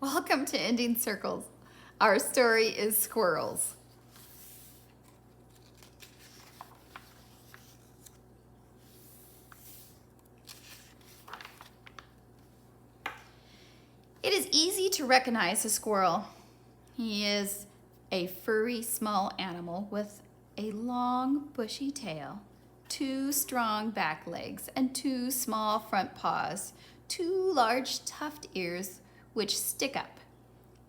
Welcome to Ending Circles. Our story is Squirrels. It is easy to recognize a squirrel. He is a furry small animal with a long bushy tail, two strong back legs, and two small front paws, two large tufted ears which stick up,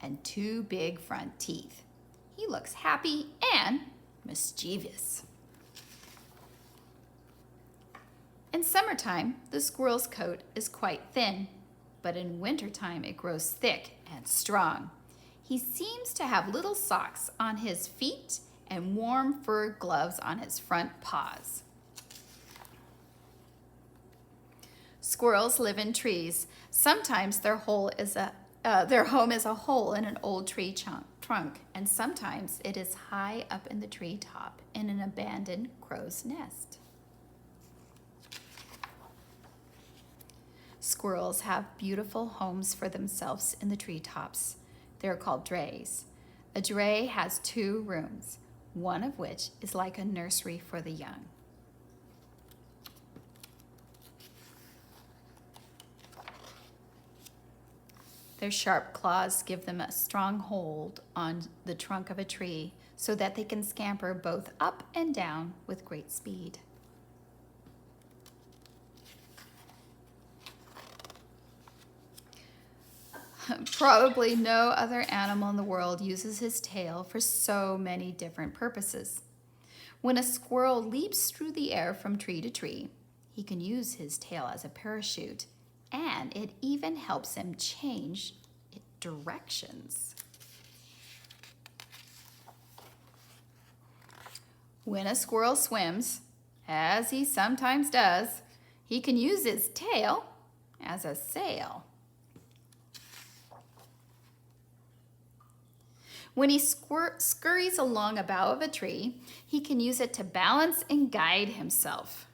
and two big front teeth. He looks happy and mischievous. In summertime, the squirrel's coat is quite thin, but in wintertime it grows thick and strong. He seems to have little socks on his feet and warm fur gloves on his front paws. Squirrels live in trees. Sometimes their home is a hole in an old tree trunk, and sometimes it is high up in the treetop in an abandoned crow's nest. Squirrels have beautiful homes for themselves in the treetops. They're called drays. A dray has two rooms, one of which is like a nursery for the young. Their sharp claws give them a strong hold on the trunk of a tree so that they can scamper both up and down with great speed. Probably no other animal in the world uses his tail for so many different purposes. When a squirrel leaps through the air from tree to tree, he can use his tail as a parachute, and it even helps him change directions. When a squirrel swims, as he sometimes does, he can use his tail as a sail. When he scurries along a bough of a tree, he can use it to balance and guide himself.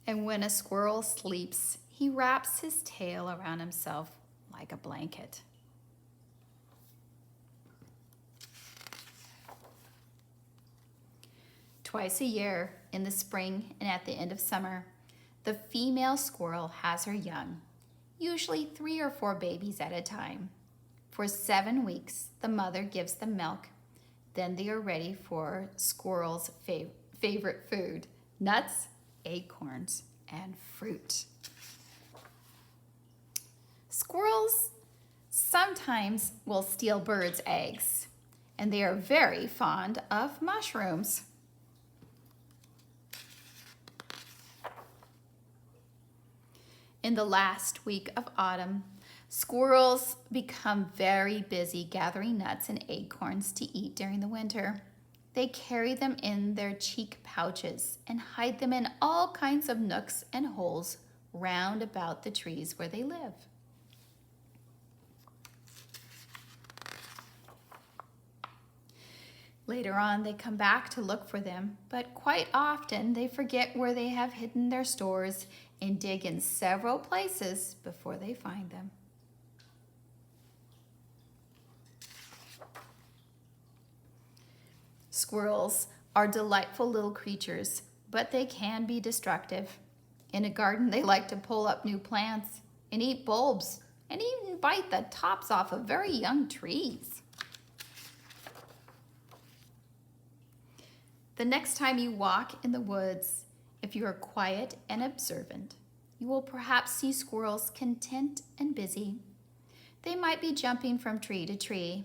And when a squirrel sleeps, he wraps his tail around himself like a blanket. Twice a year, in the spring and at the end of summer, the female squirrel has her young, usually 3 or 4 babies at a time. For 7 weeks, the mother gives them milk. Then they are ready for squirrel's favorite food, nuts, acorns, and fruit. Squirrels sometimes will steal birds' eggs, and they are very fond of mushrooms. In the last week of autumn, squirrels become very busy gathering nuts and acorns to eat during the winter. They carry them in their cheek pouches and hide them in all kinds of nooks and holes round about the trees where they live. Later on, they come back to look for them, but quite often they forget where they have hidden their stores and dig in several places before they find them. Squirrels are delightful little creatures, but they can be destructive. In a garden, they like to pull up new plants and eat bulbs and even bite the tops off of very young trees. The next time you walk in the woods, if you are quiet and observant, you will perhaps see squirrels content and busy. They might be jumping from tree to tree,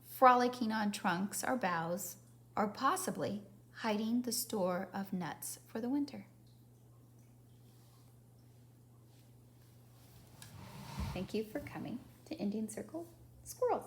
frolicking on trunks or boughs, or possibly hiding the store of nuts for the winter. Thank you for coming to Ending Circle Squirrels.